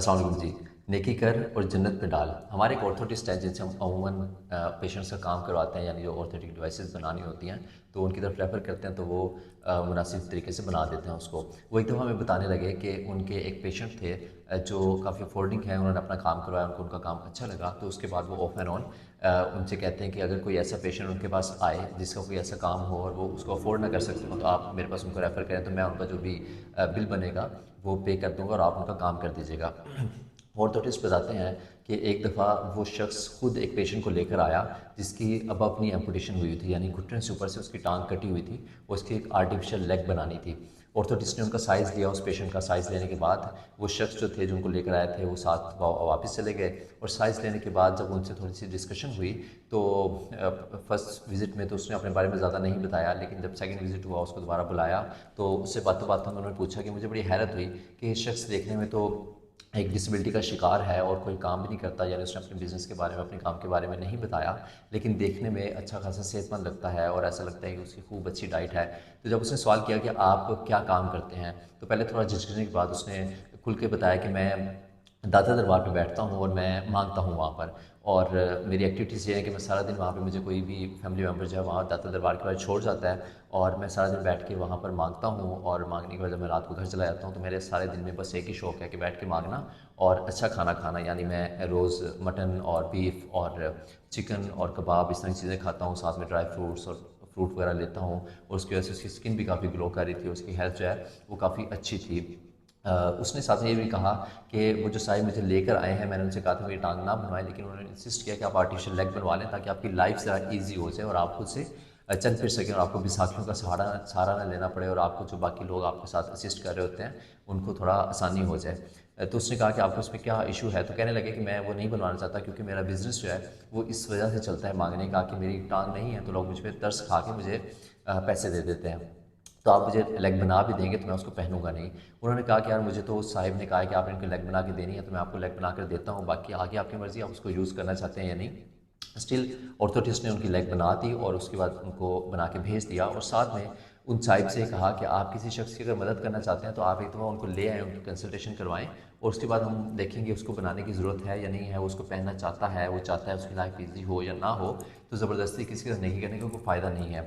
अस्सलाम वालेकुम जी। नेकी कर और जन्नत में डाल। हमारे एक ऑर्थोटिस्ट हैं जिनसे हम अमूमन पेशेंट्स का काम करवाते हैं, यानी जो ऑर्थोटिक डिवाइसेस बनानी होती हैं तो उनकी तरफ रेफ़र करते हैं, तो वो मुनासिब तरीके से बना देते हैं उसको। वो एकदम हमें बताने लगे कि उनके एक पेशेंट थे जो काफ़ी अफोर्डिंग है, उन्होंने अपना काम करवाया, उनको उनका काम अच्छा लगा, तो उसके बाद वो ऑफ एंड ऑन उनसे कहते हैं कि अगर कोई ऐसा पेशेंट उनके पास आए जिसका कोई ऐसा काम हो और वो उसको अफोर्ड ना कर सकते हो, तो आप मेरे पास उनको रेफ़र करें, तो मैं उनका जो भी बिल बनेगा वो पे कर दूँगा और आप उनका काम कर दीजिएगा। ऑर्थोटिस्ट बताते हैं कि एक दफ़ा वो शख्स खुद एक पेशेंट को लेकर आया जिसकी अब अपनी एम्पुटेशन हुई थी, यानी घुटने से ऊपर से उसकी टांग कटी हुई थी और उसकी एक आर्टिफिशियल लेग बनानी थी। ऑर्थोटिस्ट ने उनका साइज़ लिया, उस पेशेंट का साइज़ लेने के बाद वो शख्स जो थे, जो उनको लेकर आए थे, वो साथ वापस चले गए और साइज़ लेने के बाद जब उनसे थोड़ी सी डिस्कशन हुई तो फर्स्ट विज़िट में तो उसने अपने बारे में ज़्यादा नहीं बताया, लेकिन जब सेकंड विज़िट हुआ उसको दोबारा बुलाया तो उससे बातों बातों में उन्होंने पूछा कि मुझे बड़ी हैरत हुई कि ये शख्स देखने में तो एक डिसेबिलिटी का शिकार है और कोई काम भी नहीं करता, यानी उसने अपने बिज़नेस के बारे में, अपने काम के बारे में नहीं बताया, लेकिन देखने में अच्छा खासा सेहतमंद लगता है और ऐसा लगता है कि उसकी खूब अच्छी डाइट है। तो जब उसने सवाल किया कि आप क्या काम करते हैं, तो पहले थोड़ा झिझकने के बाद उसने खुल के बताया कि मैं दाता दरबार पे बैठता हूँ और मैं मांगता हूँ वहाँ पर, और मेरी एक्टिविटीज़ ये है कि मैं सारा दिन वहाँ पे, मुझे कोई भी फैमिली मेम्बर जो है वहाँ दाता दरबार के बाद छोड़ जाता है और मैं सारा दिन बैठ के वहाँ पर मांगता हूँ, और मांगने के बाद जब मैं रात को घर चला जाता हूँ तो मेरे सारे दिन में बस एक ही शौक़ है कि बैठ के मांगना और अच्छा खाना खाना। यानी मैं रोज़ मटन और बीफ और चिकन और कबाब इस तरह की चीज़ें खाता हूँ, साथ में ड्राई फ्रूट्स और फ्रूट वगैरह लेता हूँ, और उसकी वजह से उसकी स्किन भी काफ़ी ग्लो कर रही थी, उसकी हेल्थ जो है वो काफ़ी अच्छी थी। उसने साथ में ये भी कहा कि वो जो साहिब मुझे लेकर आए हैं, मैंने उनसे कहा था मेरी टांग ना बनवाएं, लेकिन उन्होंने इंसिस्ट किया कि आप आर्टिफिशियल लेग बनवा लें ताकि आपकी लाइफ ज़रा ईजी हो जाए और आप खुद से चल फिर सकें और आपको बैसाखियों का सहारा सहारा ना लेना पड़े, और आपको जो बाकी लोग आपके साथ असिस्ट कर रहे होते हैं उनको थोड़ा आसानी हो जाए। तो उसने कहा कि आपको इसमें क्या इशू है, तो कहने लगे कि मैं वो नहीं बनवाना चाहता क्योंकि मेरा बिज़नेस जो है वो इस वजह से चलता है मांगने का, कि मेरी टांग नहीं है तो लोग मुझ पर तरस खा के मुझे पैसे दे देते हैं, तो आप मुझे लेग बना भी देंगे तो मैं उसको पहनूंगा नहीं। उन्होंने कहा कि यार मुझे तो उस साहिब ने कहा है कि आप इनको लेग बना के देनी है, तो मैं आपको लेग बना कर देता हूँ, बाकी आगे आपकी मर्ज़ी, आप उसको यूज़ करना चाहते हैं या नहीं। स्टिल ऑर्थोटिस्ट ने उनकी लेग बना दी और उसके बाद उनको बना के भेज दिया, और साथ में उन साहिब से कहा कि आप किसी शख्स की अगर मदद करना चाहते हैं तो आप एक दफ़ा उनको ले आएँ, उनकी कंसल्टेशन करवाएं, और उसके बाद हम देखेंगे उसको बनाने की ज़रूरत है या नहीं है, वो उसको पहनना चाहता है, वो चाहता है उसकी लाइफ ईजी हो या ना हो, तो ज़बरदस्ती किसी का नहीं करने का कोई फ़ायदा नहीं है।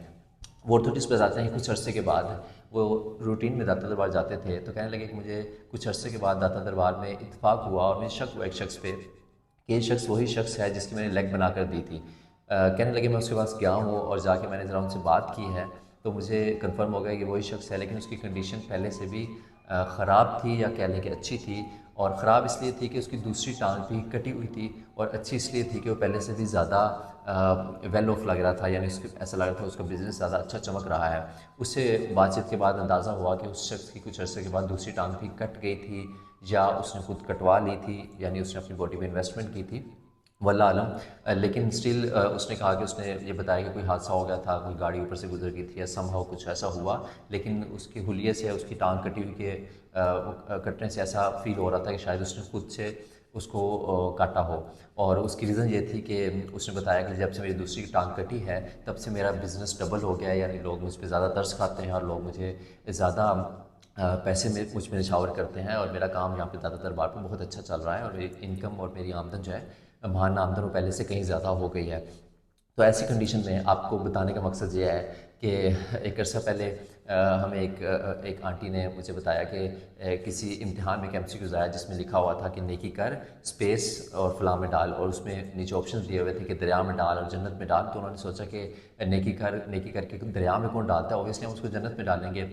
वो ऑर्थोटिस्ट बताते हैं कुछ अरसे के बाद वो रूटीन में दाता दरबार जाते थे, तो कहने लगे कि मुझे कुछ अरसे के बाद दाता दरबार में इत्तेफाक हुआ और मुझे शक हुआ एक शख्स पे कि ये शख्स वही शख्स है जिसकी मैंने लेग बना कर दी थी। कहने लगे मैं उसके पास गया हूँ और जाके मैंने ज़रा उनसे बात की है, तो मुझे कंफर्म हो गया कि वही शख्स है, लेकिन उसकी कंडीशन पहले से भी ख़राब थी, या कह लें कि अच्छी थी, और ख़राब इसलिए थी कि उसकी दूसरी टांग भी कटी हुई थी, और अच्छी इसलिए थी कि वो पहले से भी ज़्यादा वेल ऑफ लग रहा था, यानी उसके ऐसा लग रहा था उसका बिज़नेस ज़्यादा अच्छा चमक रहा है। उससे बातचीत के बाद अंदाज़ा हुआ कि उस शख्स की कुछ अरसे के बाद दूसरी टांग भी कट गई थी, या उसने खुद कटवा ली थी, यानी उसने अपनी बॉडी पे इन्वेस्टमेंट की थी, वल्लाह आलम। लेकिन स्टिल उसने कहा कि उसने ये बताया कि कोई हादसा हो गया था, कोई गाड़ी ऊपर से गुजर गई थी या समहाउ कुछ ऐसा हुआ, लेकिन उसके हुलिये से उसकी टांग कटी हुई के कटने से ऐसा फील हो रहा था कि शायद उसने खुद से उसको काटा हो, और उसकी रीज़न ये थी कि उसने बताया कि जब से मेरी दूसरी टांग कटी है तब से मेरा बिज़नेस डबल हो गया है, यानी लोग मुझ पर ज़्यादा तरस खाते हैं और लोग मुझे ज़्यादा पैसे में मुझ में निछावर करते हैं, और मेरा काम यहाँ पे दाता दरबार पे बहुत अच्छा चल रहा है, और मेरी इनकम और मेरी आमदन जो है महाना आमदन वो पहले से कहीं ज़्यादा हो गई है। तो ऐसी कंडीशन में आपको बताने का मकसद ये है कि एक अर्सा पहले हमें एक आंटी ने मुझे बताया कि किसी इम्तिहान में एक एमसीक्यूज़ आया जिसमें लिखा हुआ था कि नेकी कर स्पेस और फलां में डाल, और उसमें नीचे ऑप्शंस दिए हुए थे कि दरिया में डाल और जन्नत में डाल, तो उन्होंने सोचा कि नेकी करके दरिया में कौन डालता है, ऑब्वियसली हम उसको जन्नत में डालेंगे।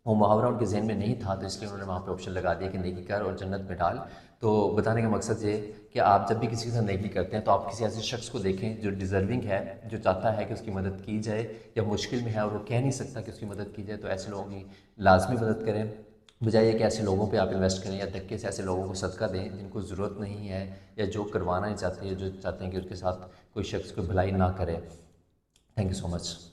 वो मुहावरा उनके ज़हन में नहीं था, तो इसलिए उन्होंने वहाँ पे ऑप्शन लगा दिया कि नेकी कर और जन्नत में डाल। तो बताने का मकसद ये कि आप जब भी किसी के साथ नेकी करते हैं तो आप किसी ऐसे शख्स को देखें जो डिज़र्विंग है, जो चाहता है कि उसकी मदद की जाए, या मुश्किल में है और वो कह नहीं सकता कि उसकी मदद की जाए, तो ऐसे लोगों की लाजमी मदद करें, बजाय ये कि ऐसे लोगों पे आप इन्वेस्ट करें या धक्के से ऐसे लोगों को सदका दें जिनको ज़रूरत नहीं है, या जो करवाना ही चाहते हैं, जो चाहते हैं कि उसके साथ कोई शख्स कोई भलाई ना करे। Thank you so much.